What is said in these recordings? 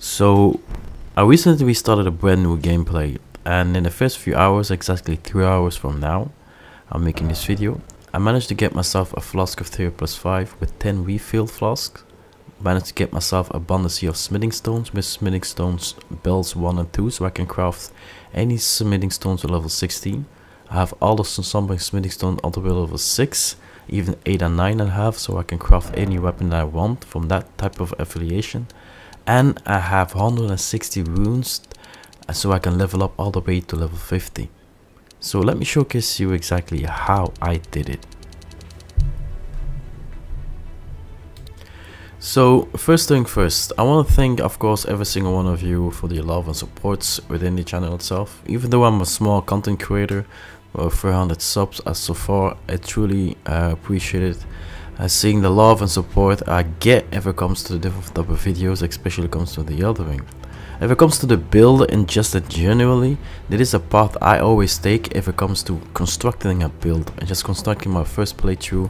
So I recently started a brand new gameplay, and in the first few hours, exactly 3 hours from now, I'm making this video. I managed to get myself a flask of 3 plus 5 with 10 refilled flasks. Managed to get myself a abundance of smithing stones with smithing stones bells 1 and 2, so I can craft any smithing stones to level 16. I have all the Somber smithing stone all the way to level 6, even 8 and 9.5, so I can craft any weapon that I want from that type of affiliation. And I have 160 runes, so I can level up all the way to level 50. So let me showcase you exactly how I did it. So first thing first, I want to thank of course every single one of you for the love and supports within the channel itself. Even though I'm a small content creator with 300 subs as so far, I truly appreciate it. Seeing the love and support I get if it comes to the different type of videos, especially when it comes to the Elden Ring. If it comes to the build and just generally, that is a path I always take if it comes to constructing a build and just constructing my first playthrough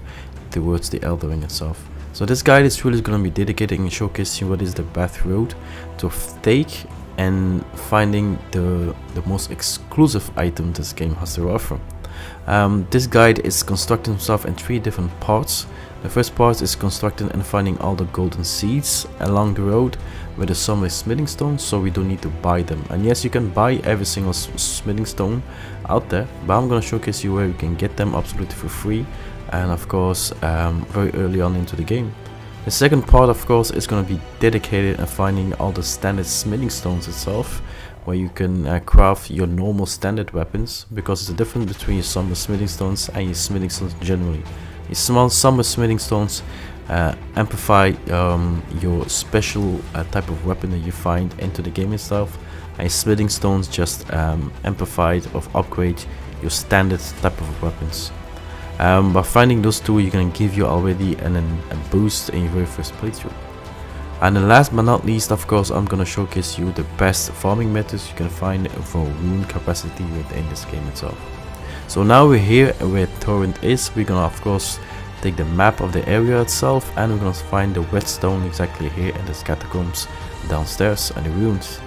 towards the Elden Ring itself. So this guide is really going to be dedicating and showcasing what is the best road to take and finding the most exclusive item this game has to offer. This guide is constructing himself in 3 different parts. The first part is constructing and finding all the golden seeds along the road with the Somber smithing stones, so we don't need to buy them. And yes, you can buy every single smithing stone out there, but I'm gonna showcase you where you can get them absolutely for free, and of course very early on into the game. The second part of course is gonna be dedicated and finding all the standard smithing stones itself, where you can craft your normal standard weapons, because there's a difference between your Somber smithing stones and your smithing stones generally. Your small Somber smithing stones amplify your special type of weapon that you find into the game itself, and smithing stones just amplify or upgrade your standard type of weapons. By finding those two, you're gonna give you already a boost in your very first playthrough. And then last but not least, of course, I'm gonna showcase you the best farming methods you can find for rune capacity within this game itself. So now we're here where Torrent is. We're gonna of course take the map of the area itself, and we're gonna find the whetstone exactly here in this catacombs downstairs and the ruins.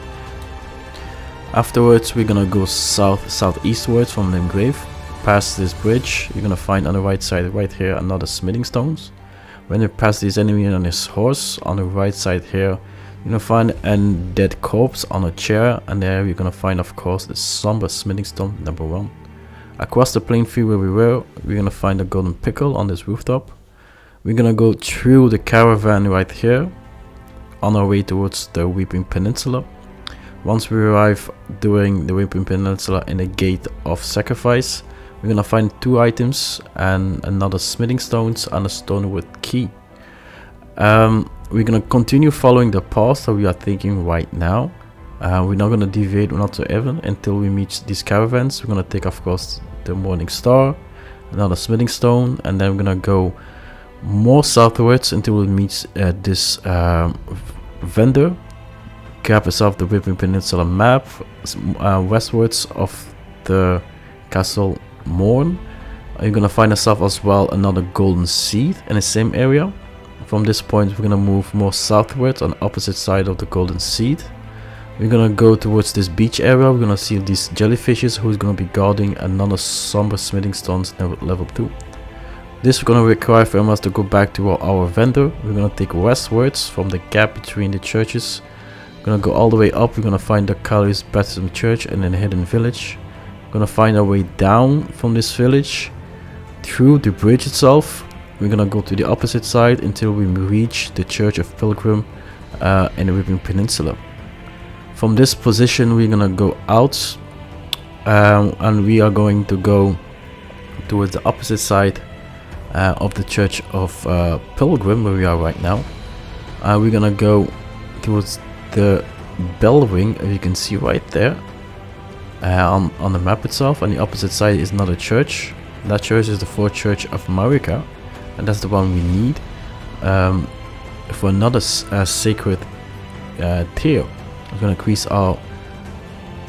Afterwards we're gonna go southeastwards from the grave. Past this bridge, you're gonna find on the right side right here another smithing stones. When you pass this enemy on his horse, on the right side here, you're gonna find a dead corpse on a chair, and there you're gonna find of course the Somber smithing stone number 1. Across the plain field where we were, we're gonna find a golden pickle on this rooftop. We're gonna go through the caravan right here, on our way towards the Weeping Peninsula. Once we arrive during the Weeping Peninsula in the Gate of Sacrifice, we're gonna find 2 items and another smithing stones and a stonewood key. We're gonna continue following the path that we are taking right now. We're not gonna deviate whatsoever until we meet these caravans. We're gonna take of course the Morning Star, another smithing stone, and then we're gonna go more southwards until we meet this vendor. Grab yourself the Weeping Peninsula map, westwards of the Castle Morn. You're gonna find yourself as well another golden seed in the same area. From this point we're gonna move more southwards on the opposite side of the golden seed. We're gonna go towards this beach area. We're gonna see these jellyfishes who's gonna be guarding another Somber smithing stones level 2. This is gonna require from us to go back to our vendor. We're gonna take westwards from the gap between the churches. We're gonna go all the way up. We're gonna find the Kali's Baptism Church and then Hidden Village. We're gonna find our way down from this village through the bridge itself. We're gonna go to the opposite side until we reach the Church of Pilgrim in the Weeping Peninsula. From this position we're gonna go out and we are going to go towards the opposite side of the Church of Pilgrim where we are right now. We're gonna go towards the bell ring, as you can see right there on the map itself. On the opposite side is another church. That church is the 4th Church of Marika, and that's the one we need for another sacred tier. We're gonna increase our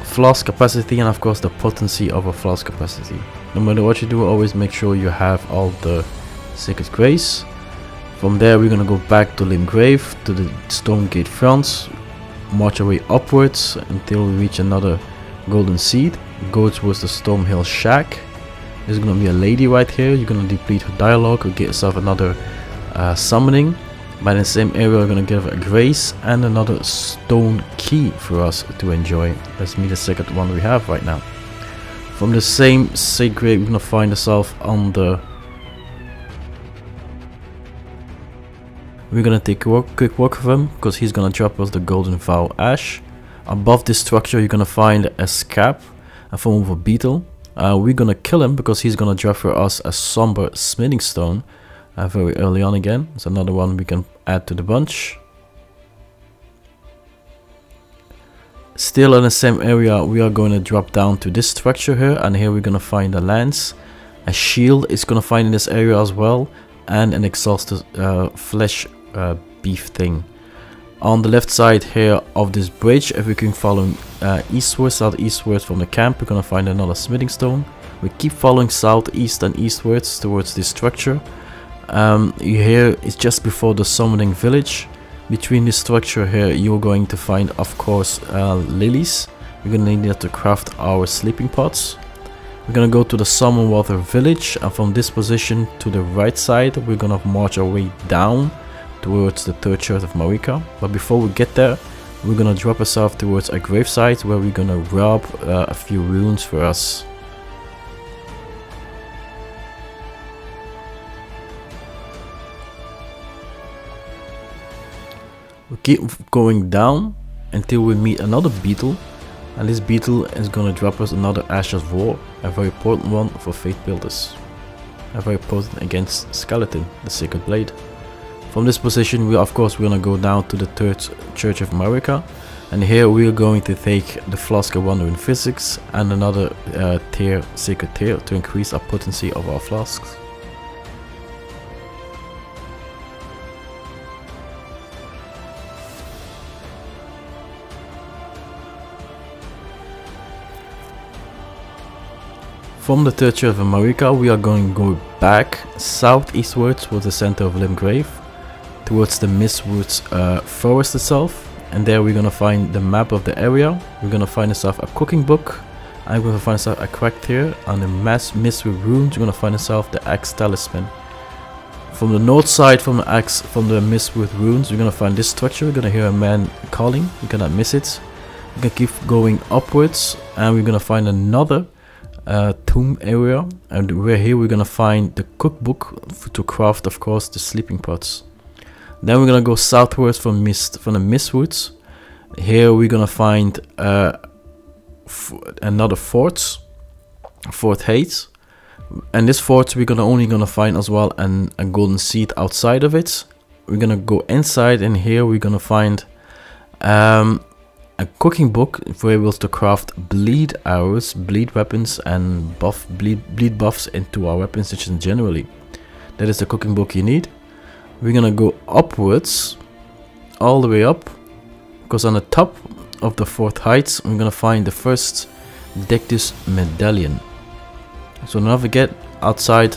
flask capacity and of course the potency of our flask capacity. No matter what you do, always make sure you have all the sacred grace. From there we're gonna go back to Limgrave, to the Stone Gate Fronts. march our way upwards until we reach another golden seed. Go towards the Stormhill Shack. There's gonna be a lady right here. You're gonna deplete her dialogue or get yourself another summoning. By the same area, we're gonna give a grace and another stone key for us to enjoy. Let's meet the second one we have right now. From the same sacred, we're gonna find ourselves on the. We're gonna take a quick walk of him because he's gonna drop us the golden vow ash. Above this structure, you're gonna find a scab, a form of a beetle. We're gonna kill him because he's gonna drop for us a somber smithing stone very early on again. It's another one we can add to the bunch. Still in the same area, we are going to drop down to this structure here, and here we're gonna find a lance, a shield is gonna find in this area as well, and an exhausted flesh beef thing. On the left side here of this bridge, if we can follow eastward, southeastward from the camp, we're gonna find another smithing stone. We keep following southeast and eastwards towards this structure. Here is just before the summoning village. Between this structure here, you're going to find, of course, lilies. We're gonna need that to craft our sleeping pots. We're gonna go to the Summon Water village, and from this position to the right side, we're gonna march our way down towards the third church of Marika. But before we get there, we're gonna drop ourselves towards a gravesite where we're gonna rob a few runes for us. We keep going down until we meet another beetle, and this beetle is gonna drop us another Ash of War, a very important one for Faith Builders. A very potent against Skeleton, the Sacred Blade. From this position, we're gonna go down to the third Church of Marika, and here we're going to take the Flask of Wonder in Physics and another Sacred Tear to increase our potency of our flasks. From the third church of Marika, we are going to go back southeastwards towards the center of Limgrave, towards the Mistwoods forest itself, and there we're gonna find the map of the area. We're gonna find ourselves a cooking book. I'm gonna find ourselves a cracked tear, and the Mistwood runes. We're gonna find ourselves the axe talisman. From the north side, from the Mistwood runes, we're gonna find this structure. We're gonna hear a man calling. We're gonna miss it. We're gonna keep going upwards, and we're gonna find another tomb area, and here we're gonna find the cookbook to craft, of course, the sleeping pots. Then we're gonna go southwards from the Mistwoods. Here we're gonna find another Fort Hate, and this fort we're only gonna find as well a golden seed outside of it. We're gonna go inside, and here we're gonna find a cooking book for able to craft bleed arrows, bleed weapons, and bleed buffs into our weapons, which is generally. That is the cooking book you need. We're gonna go upwards, all the way up, because on the top of the fourth heights, we're gonna find the first Dectus medallion. So don't forget, outside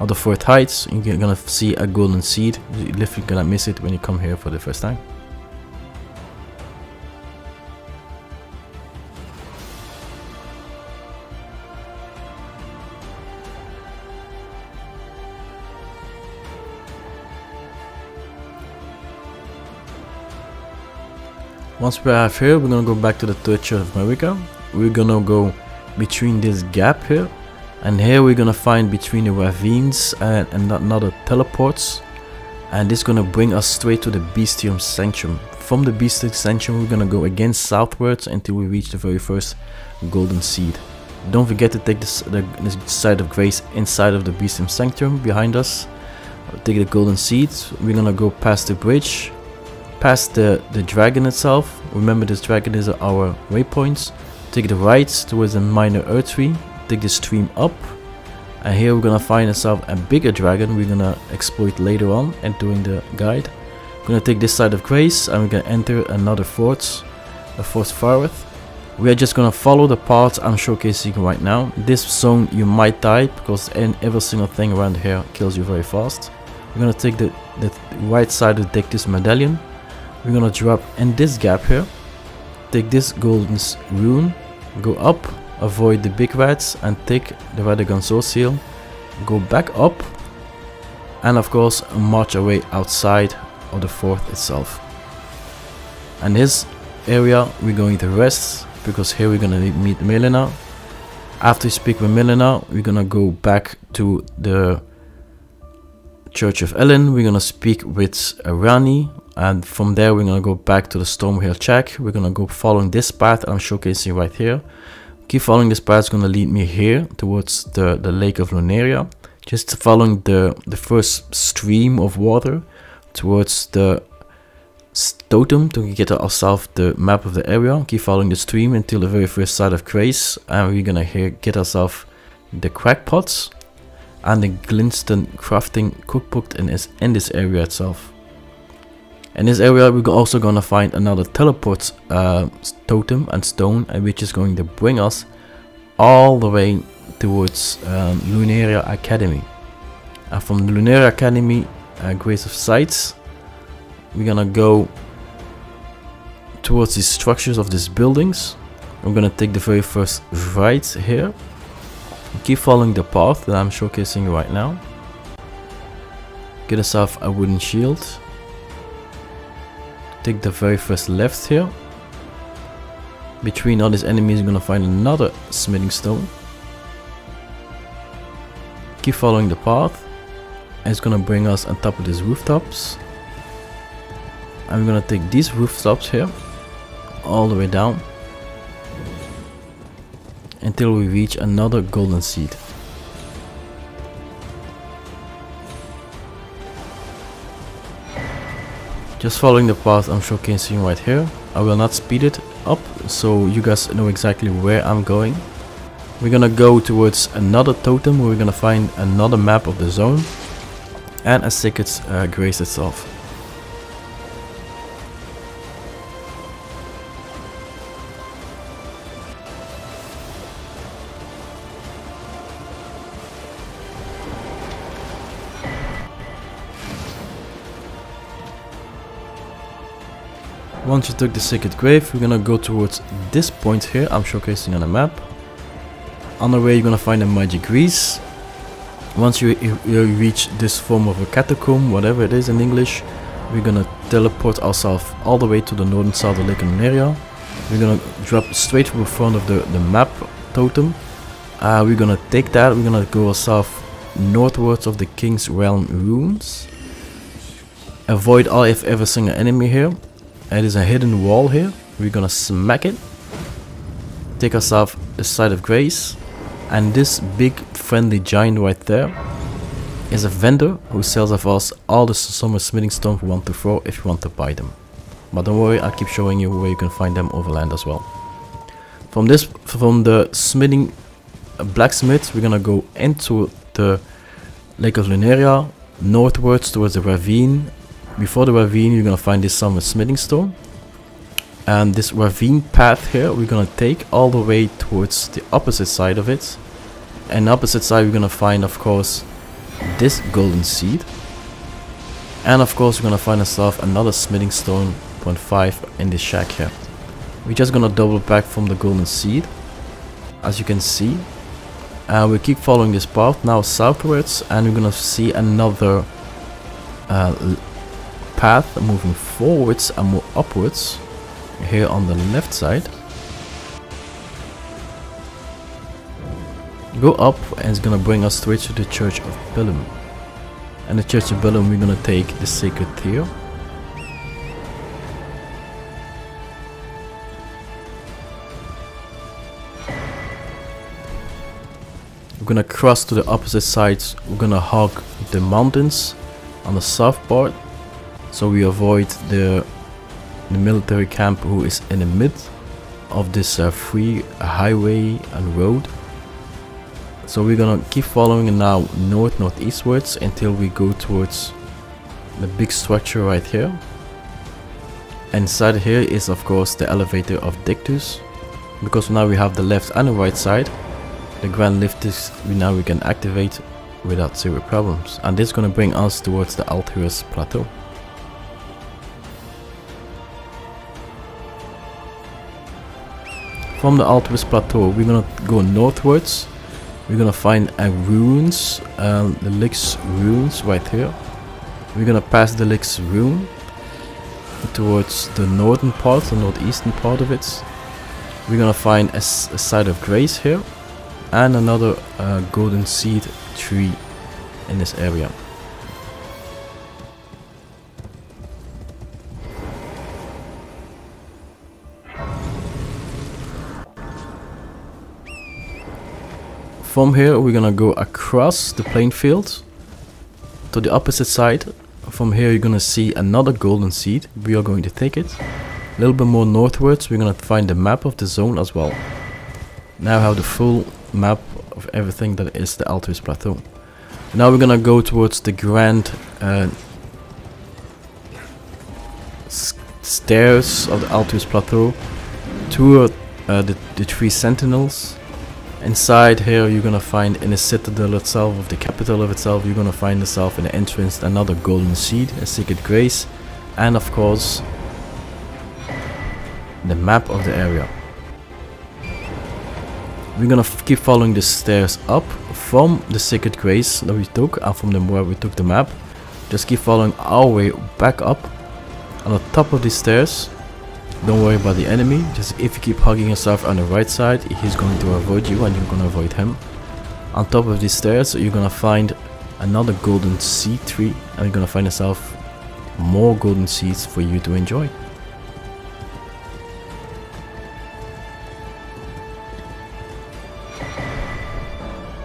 of the fourth heights, you're gonna see a golden seed. You're literally gonna miss it when you come here for the first time. Once we are here, we're gonna go back to the third church of Marika. We're gonna go between this gap here, and here we're gonna find between the ravines and another teleports, and this is gonna bring us straight to the Bestium Sanctum. From the Bestium Sanctum, we're gonna go again southwards until we reach the very first golden seed. Don't forget to take this side of grace inside of the Bestium Sanctum behind us. Take the golden seeds. We're gonna go past the bridge, past the dragon itself. Remember, this dragon is our waypoints. Take the right towards the minor earth tree. Take the stream up, and here we're gonna find ourselves a bigger dragon we're gonna exploit later on and during the guide. We're gonna take this side of grace, and we're gonna enter another fort, the Fort Fareth. We are just gonna follow the path I'm showcasing right now. This zone you might die because every single thing around here kills you very fast. We're gonna take the right side of Dectus medallion. We're gonna drop in this gap here. take this golden rune, go up, avoid the big rats, and take the Radagon Soul Seal, go back up, and of course march away outside of the fort itself. And this area we're going to rest, because here we're gonna meet Melina. After we speak with Melina, we're gonna go back to the Church of Ellen. We're gonna speak with Rani, and from there we're gonna go back to the Stormhill Check. We're gonna go following this path I'm showcasing right here. Keep following this path, it's gonna lead me here towards the Lake of Lunaria. Just following the first stream of water towards the totem to get ourselves the map of the area. Keep following the stream until the very first site of Grace, and we're gonna here get ourselves the crackpots and the Glinston crafting cookbook in this area itself. In this area we're also gonna find another teleport totem and stone, which is going to bring us all the way towards Lunaria Academy. And from the Lunaria Academy, Grace of Sights, we're gonna go towards the structures of these buildings. I'm gonna take the very first right here. Keep following the path that I'm showcasing right now. Get yourself a wooden shield. Take the very first left here. Between all these enemies you're gonna find another smithing stone. Keep following the path, and it's gonna bring us on top of these rooftops. And we're gonna take these rooftops here all the way down until we reach another golden seed. Just following the path I'm showcasing right here. I will not speed it up so you guys know exactly where I'm going. We're gonna go towards another totem where we're gonna find another map of the zone and a sacred grace itself. Once you took the sacred grave, we're gonna go towards this point here I'm showcasing on the map. On the way you're gonna find a magic grease. Once you reach this form of a catacomb, whatever it is in English, we're gonna teleport ourselves all the way to the northern side of the Lake Lunaria. We're gonna drop straight from the front of the map totem. We're gonna take that, we're gonna go ourselves northwards of the King's Realm ruins. Avoid every single enemy here. There's a hidden wall here. We're gonna smack it. Take ourselves the side of Grace. And this big friendly giant right there is a vendor who sells of us all the Somber smithing stones we want to throw if you want to buy them. But don't worry, I'll keep showing you where you can find them overland as well. From the smithing blacksmith, we're gonna go into the Lake of Lunaria, northwards towards the ravine. Before the ravine, you're gonna find this Somber smithing stone. And this ravine path here, we're gonna take all the way towards the opposite side of it. And the opposite side, we're gonna find, of course, this golden seed. And of course, we're gonna find ourselves another smithing stone 0.5 in this shack here. We're just gonna double back from the golden seed, as you can see. And we keep following this path now southwards, and we're gonna see another path moving forwards and more upwards here on the left side. Go up, and it's gonna bring us straight to the Church of Bellum. And the Church of Bellum, we're gonna take the sacred tear. We're gonna cross to the opposite sides. We're gonna hug the mountains on the south part, so we avoid the military camp who is in the mid of this free highway and road. So we're gonna keep following now northeastwards until we go towards the big structure right here. Inside here is of course the elevator of Dictus, because now we have the left and the right side. The grand lift is we can activate without zero problems, and this is gonna bring us towards the Althurus plateau. From the Altruist Plateau, we're gonna go northwards. We're gonna find a ruins, the Lix ruins right here. We're gonna pass the Lix rune towards the northern part, the northeastern part of it. We're gonna find a site of grace here and another golden seed tree in this area. From here we're gonna go across the plain field to the opposite side. From here you're gonna see another golden seed. We are going to take it. A little bit more northwards we're gonna find the map of the zone as well. Now I have the full map of everything that is the Altruist Plateau. Now we're gonna go towards the grand stairs of the Altruist Plateau toward the three sentinels. Inside here you're gonna find in the citadel itself, of the capital of itself, you're gonna find yourself in the entrance another golden seed, a secret grace, and of course the map of the area. We're gonna keep following the stairs up from the secret grace that we took and from where we took the map. Just keep following our way back up on the top of these stairs. Don't worry about the enemy, just if you keep hugging yourself on the right side, he's going to avoid you and you're going to avoid him. On top of these stairs you're going to find another golden seed tree and you're going to find yourself more golden seeds for you to enjoy.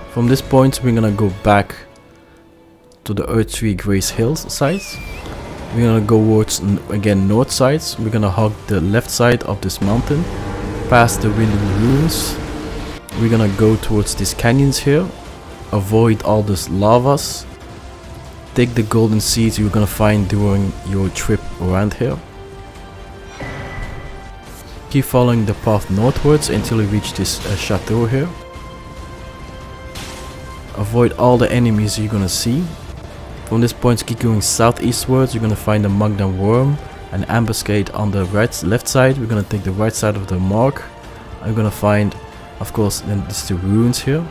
From this point we're going to go back to the Earth Tree Grace Hills side. We're gonna go towards again north sides. We're gonna hug the left side of this mountain, past the windy ruins. We're gonna go towards these canyons here, avoid all this lavas, take the golden seeds you're gonna find during your trip around here. Keep following the path northwards until you reach this chateau here. Avoid all the enemies you're gonna see. From this point keep going southeastwards, you're gonna find a Magdan worm, an ambuscade on the left side. We're gonna take the right side of the mark. I'm gonna find, of course, then this the ruins here.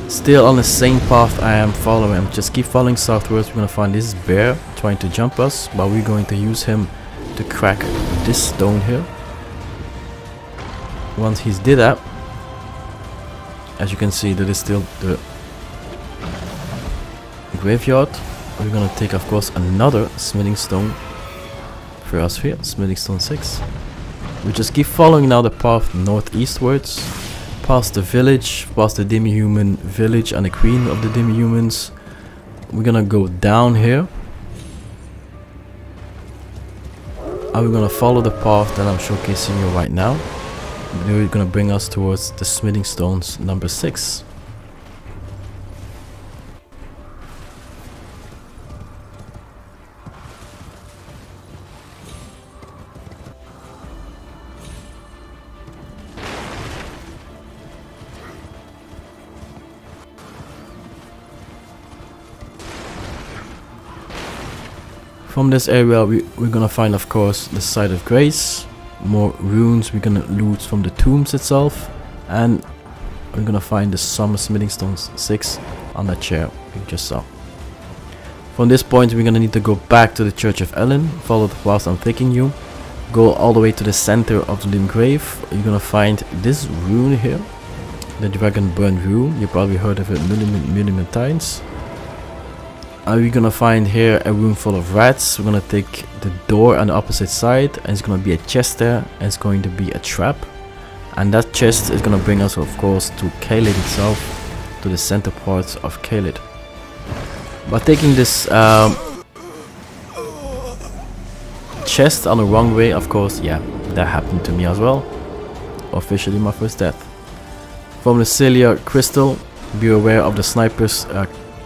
Still on the same path I am following, just keep following southwards. We're gonna find this bear trying to jump us, but we're going to use him to crack this stone here. Once he's did that, as you can see, that is still the graveyard. We're gonna take, of course, another smithing stone for us here, smithing stone 6. We just keep following now the path northeastwards, past the village, past the demi-human village and the queen of the demi-humans. We're gonna go down here and we're gonna follow the path that I'm showcasing you right now. They're gonna bring us towards the smithing stones number 6. From this area we're gonna find, of course, the site of grace, more runes we're gonna loot from the tombs itself, and we're gonna find the Somber smithing stones 6 on that chair we just saw. From this point we're gonna need to go back to the Church of Ellen, follow the path I'm taking you, go all the way to the center of the Limb Grave. You're gonna find this rune here, the Dragon Burn rune. You probably heard of it million times. We're gonna find here a room full of rats. We're gonna take the door on the opposite side, and it's gonna be a chest there, and it's going to be a trap. And that chest is gonna bring us, of course, to Caelid itself, to the center part of Caelid. By taking this chest on the wrong way, of course, yeah, that happened to me as well. Officially my first death. From the Celia Crystal, be aware of the snipers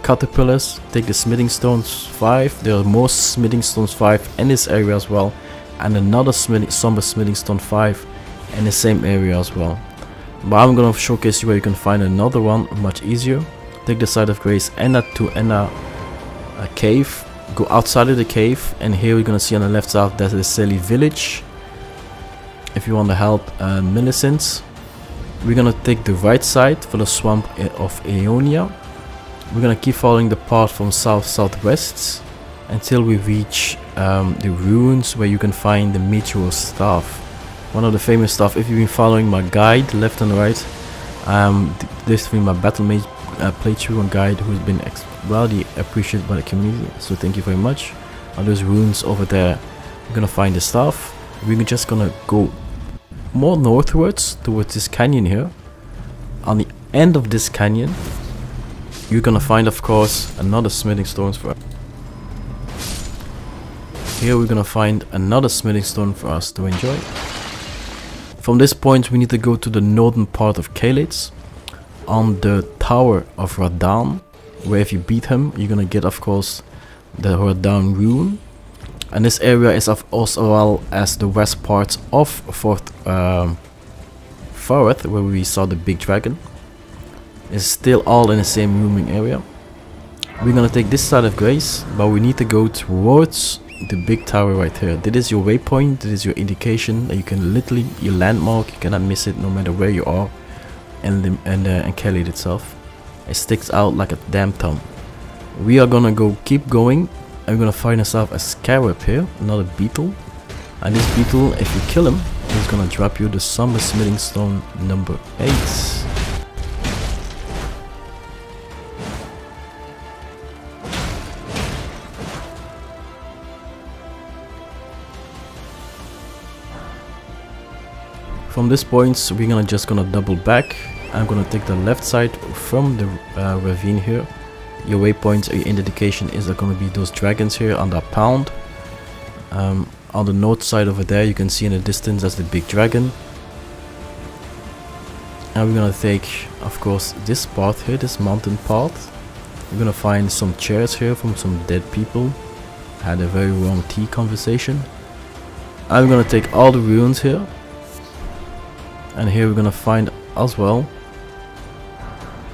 caterpillars. Take the smithing stones 5. There are more smithing stones 5 in this area as well, and another somber smithing stone 5 in the same area as well. But I'm gonna showcase you where you can find another one much easier. Take the side of grace, enter to a cave, go outside of the cave, and here we're gonna see on the left side there's the Selly village. If you want to help Millicent, We're gonna take the right side for the swamp of Aeonia. We're gonna keep following the path from south-southwest until we reach the ruins where you can find the meteor staff. One of the famous stuff. If you've been following my guide left and right, this has been my battle mage playthrough and guide who's been widely appreciated by the community, so thank you very much. On those ruins over there, we're gonna find the staff. We're just gonna go more northwards towards this canyon here. On the end of this canyon, you're gonna find, of course, another smithing stones for us. Here we're gonna find another smithing stone for us to enjoy. From this point we need to go to the northern part of Caelid, on the Tower of Radahn, where if you beat him you're gonna get, of course, the Radahn rune. And this area is of also well as the west part of Forth where we saw the big dragon. It's still all in the same rooming area. We're gonna take this side of Grace, but we need to go towards the big tower right here. This is your waypoint, this is your indication that you can literally, your landmark, you cannot miss it no matter where you are. And Caelid itself, it sticks out like a damn thumb. We are gonna keep going, and we're gonna find ourselves a scarab here, another beetle. And this beetle, if you kill him, he's gonna drop you the Somber smithing stone number 8. From this point, we're just gonna double back. I'm gonna take the left side from the ravine here. Your waypoint, your indication is gonna be those dragons here on that pound. On the north side over there, you can see in the distance that's the big dragon. And we're gonna take, of course, this path here, this mountain path. We're gonna find some chairs here from some dead people. Had a very wrong tea conversation. I'm gonna take all the ruins here. And here we're gonna find as well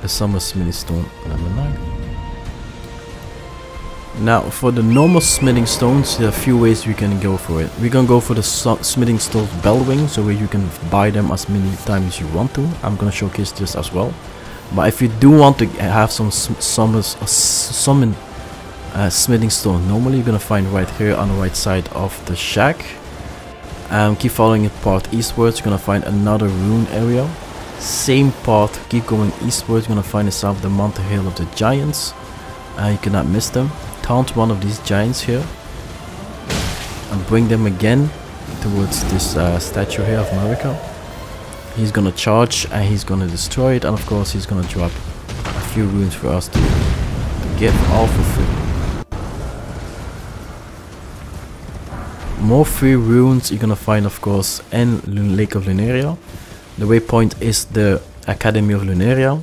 the Somber smithing stone number 9. Now for the normal smithing stones, there are a few ways we can go for it. We're gonna go for the smithing stone bell ring, so where you can buy them as many times as you want to. I'm gonna showcase this as well. But if you do want to have some summon smithing stone, normally you're gonna find right here on the right side of the shack. Keep following it path eastwards, you're gonna find another rune area. Same path, keep going eastwards, you're gonna find yourself the mountain hill of the giants. You cannot miss them. Taunt one of these giants here and bring them again towards this statue here of Marika. He's gonna charge and he's gonna destroy it, and of course he's gonna drop a few runes for us to get all for free. More free runes you're gonna find, of course, in Lake of Lunaria. The waypoint is the Academy of Lunaria,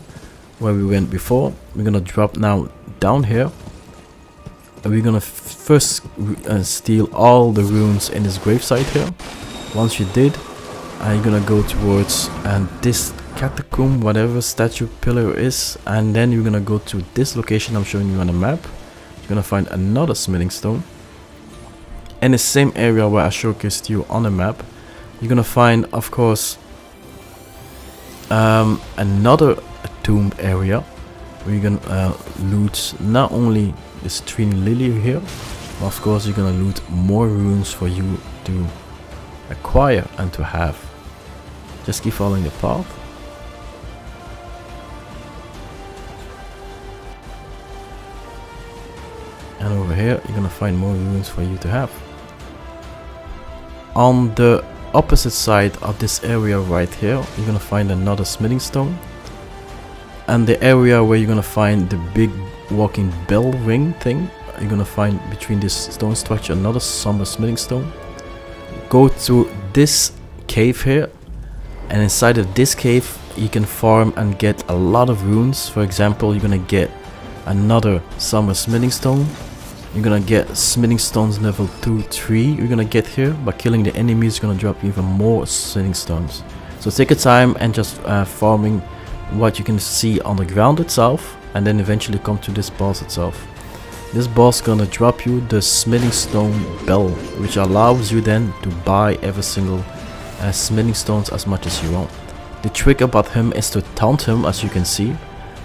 where we went before. We're gonna drop now down here, and we're gonna first steal all the runes in this gravesite here. Once you did, you're gonna go towards this catacomb, whatever statue pillar is, and then you're gonna go to this location I'm showing you on the map. You're gonna find another smithing stone. In the same area where I showcased you on the map, you're gonna find, of course, another tomb area where you're gonna loot not only this Trini Lily here, but of course you're gonna loot more runes for you to acquire and to have. Just keep following the path. And over here you're gonna find more runes for you to have. On the opposite side of this area right here, you're gonna find another smithing stone. And the area where you're gonna find the big walking bell ring thing, you're gonna find between this stone structure another Somber smithing stone. Go to this cave here, and inside of this cave you can farm and get a lot of runes. For example, you're gonna get another Somber smithing stone. You're gonna get smithing stones level 2, 3. You're gonna get here by killing the enemies. You're gonna drop even more smithing stones. So take your time and just farming what you can see on the ground itself, and then eventually come to this boss itself. This boss gonna drop you the smithing stone bell, which allows you then to buy every single smithing stones as much as you want. The trick about him is to taunt him, as you can see,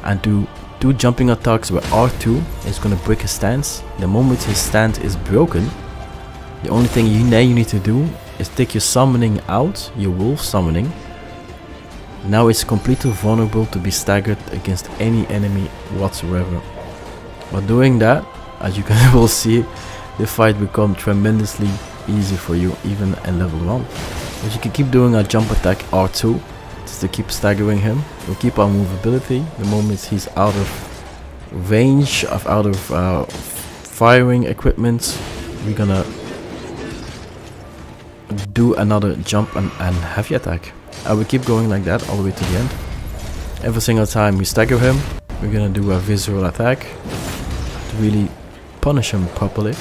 and do jumping attacks where R2 is gonna break his stance. The moment his stance is broken, the only thing you need to do is take your summoning out, your wolf summoning. Now it's completely vulnerable to be staggered against any enemy whatsoever. By doing that, as you can will see, the fight becomes tremendously easy for you even at level 1. But you can keep doing a jump attack R2 just to keep staggering him. We'll keep our movability. The moment he's out of range, out of firing equipment, we're gonna do another jump and heavy attack. I will keep going like that all the way to the end. Every single time we stagger him, we're gonna do a visual attack to really punish him properly.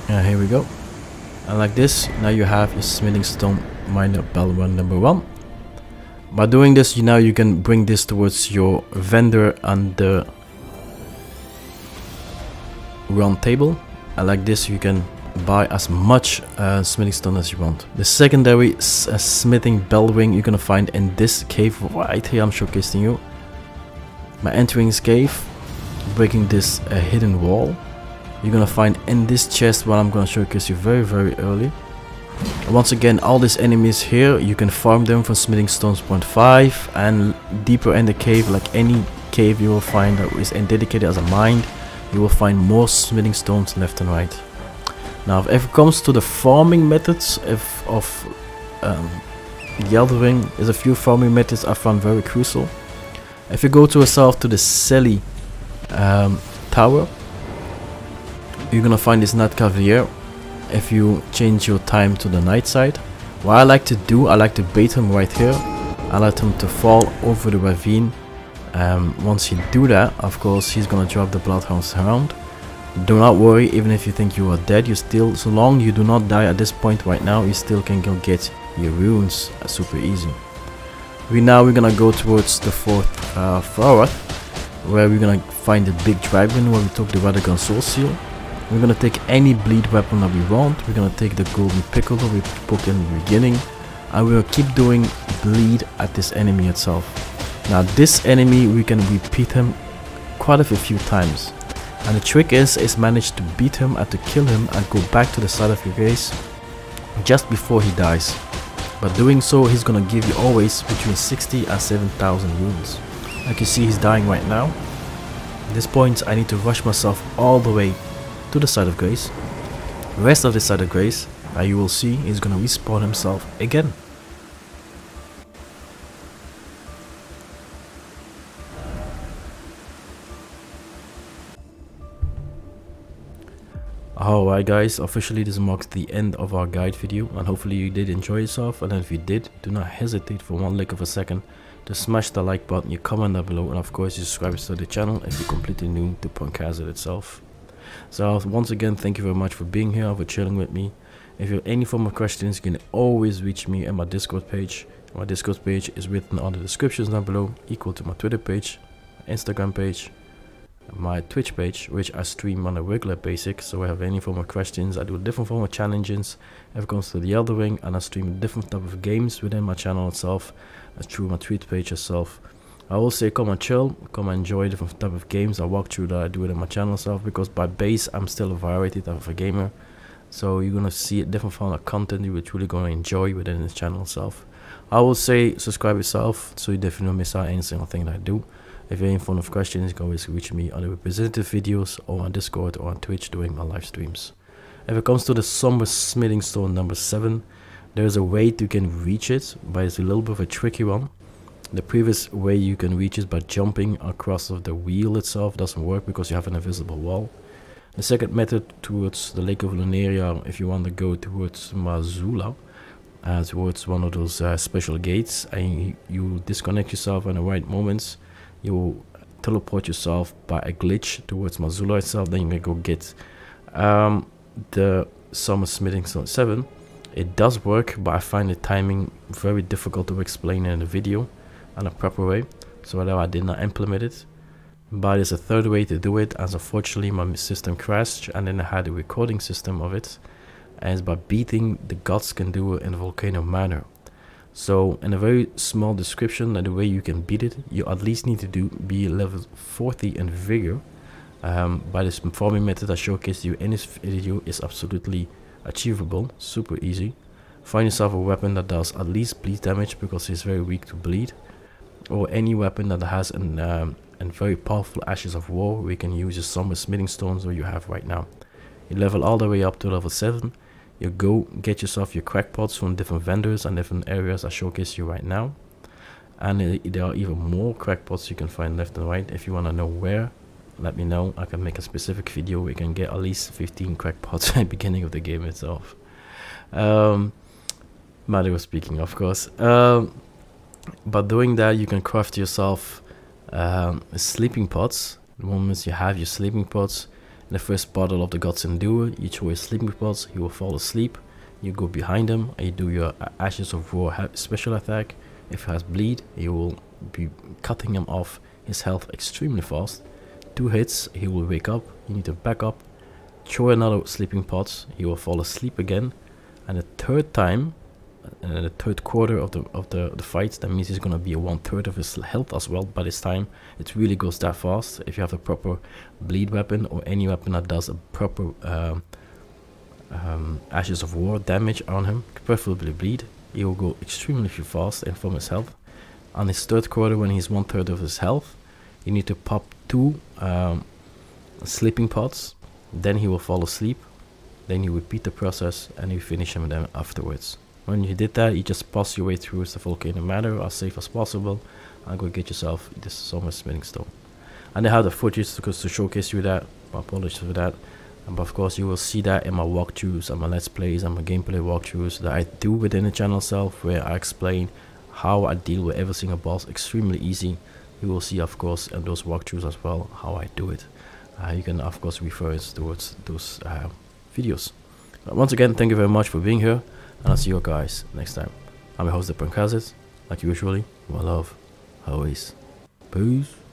Here we go. And like this, now you have your Smithing Stone Minor Bell Run number 1. By doing this, you can bring this towards your vendor and the round table. And like this, you can buy as much smithing stone as you want. The secondary smithing bell ring you're gonna find in this cave right here. I'm showcasing you. By entering this cave, breaking this hidden wall, you're gonna find in this chest what I'm gonna showcase you very early. And once again, all these enemies here, you can farm them for smithing stones 0.5, and deeper in the cave, like any cave you will find that is dedicated as a mine, you will find more smithing stones left and right. Now if it comes to the farming methods of the Elden Ring, there's a few farming methods I found very crucial. If you go to yourself to the Selly tower, you're gonna find this Night Cavalier. If you change your time to the night side, what I like to do, I like to bait him right here. I like him to fall over the ravine. Once you do that, of course, he's gonna drop the Bloodhound's Hound. Do not worry, even if you think you are dead, you still, so long you do not die at this point right now, you still can go get your runes super easy. We're gonna go towards the 4th floor, where we're gonna find the big dragon where we took the Radagon Soul Seal. We're gonna take any bleed weapon that we want. We're gonna take the golden pickle that we put in the beginning, and we'll keep doing bleed at this enemy itself. Now this enemy, we can repeat him quite a few times, and the trick is manage to beat him and to kill him and go back to the side of your base just before he dies. By doing so, he's gonna give you always between 60 and 7,000 wounds. Like you see, he's dying right now. At this point, I need to rush myself all the way to the side of grace. The rest of the side of grace, you will see, he's gonna respawn himself again. Alright guys, officially this marks the end of our guide video, and hopefully you did enjoy yourself. And if you did, do not hesitate for one lick of a second to smash the like button, you comment down below, and of course you subscribe to the channel if you're completely new to Punkazard itself. So once again, thank you very much for being here, for chilling with me. If you have any form of questions, you can always reach me at my Discord page. My Discord page is written on the descriptions down below, equal to my Twitter page, my Instagram page, my Twitch page, which I stream on a regular basis. So I have any form of questions, I do a different form of challenges if it comes to the Elden Ring, and I stream different type of games within my channel itself, through my tweet page itself. I will say come and chill, come and enjoy different type of games I walk through that I do it in my channel itself, because by base I'm still a variety type of a gamer. So you're gonna see a different form of content you would really gonna enjoy within this channel itself. I will say subscribe yourself so you definitely don't miss out any single thing that I do. If you have any form of questions, you can always reach me on the representative videos or on Discord or on Twitch during my live streams. If it comes to the Somber Smithing Stone number 7, there is a way you can reach it, but it's a little bit of a tricky one. The previous way you can reach is by jumping across of the wheel itself. Doesn't work because you have an invisible wall. The second method towards the Lake of Lunaria, if you want to go towards Mazula, towards one of those special gates, and you disconnect yourself in the right moments, you will teleport yourself by a glitch towards Mazula itself. Then you can go get the Summer Smithing Stone 7. It does work, but I find the timing very difficult to explain in the video in a proper way. so I did not implement it. But there's a third way to do it, as unfortunately my system crashed and then I had a recording system of it, and it's by beating the gods can do it in a volcano manner. So in a very small description, and the way you can beat it, you at least need to be level 40 in vigor. By this farming method I showcased you in this video is absolutely achievable, super easy. Find yourself a weapon that does at least bleed damage, because it's very weak to bleed, or any weapon that has an very powerful Ashes of War. We can use your Somber smithing stones that you have right now. You level all the way up to level 7. You go get yourself your crackpots from different vendors and different areas I showcase you right now. And there are even more crackpots you can find left and right. If you want to know where, let me know. I can make a specific video where you can get at least 15 crackpots at the beginning of the game itself. Matter of speaking, of course. But doing that, you can craft yourself sleeping pots. The moment you have your sleeping pots, in the first battle of the gods endure, you throw his sleeping pots, he will fall asleep. You go behind him and you do your Ashes of War special attack. If he has bleed, you will be cutting him off his health extremely fast. 2 hits, he will wake up. You need to back up, throw another sleeping pot, he will fall asleep again. And the third time, and the third quarter of the fight, that means he's gonna be a 1/3 of his health as well by this time. It really goes that fast. If you have a proper bleed weapon, or any weapon that does a proper Ashes of War damage on him, preferably bleed, he will go extremely fast and from his health. On his third quarter, when he's 1/3 of his health, you need to pop 2 sleeping pots, then he will fall asleep. Then you repeat the process and you finish him then afterwards. When you did that, you just pass your way through the volcano manner as safe as possible, and go get yourself this Somber smithing stone. And I have the footage to showcase you that. My apologies for that. But of course you will see that in my walkthroughs and my let's plays and my gameplay walkthroughs that I do within the channel itself, where I explain how I deal with every single boss extremely easy. You will see of course in those walkthroughs as well how I do it. You can of course refer towards those videos. But once again, thank you very much for being here, and I'll see you guys next time. I'm your host, The Prankazit, like usually, my love, always. Peace.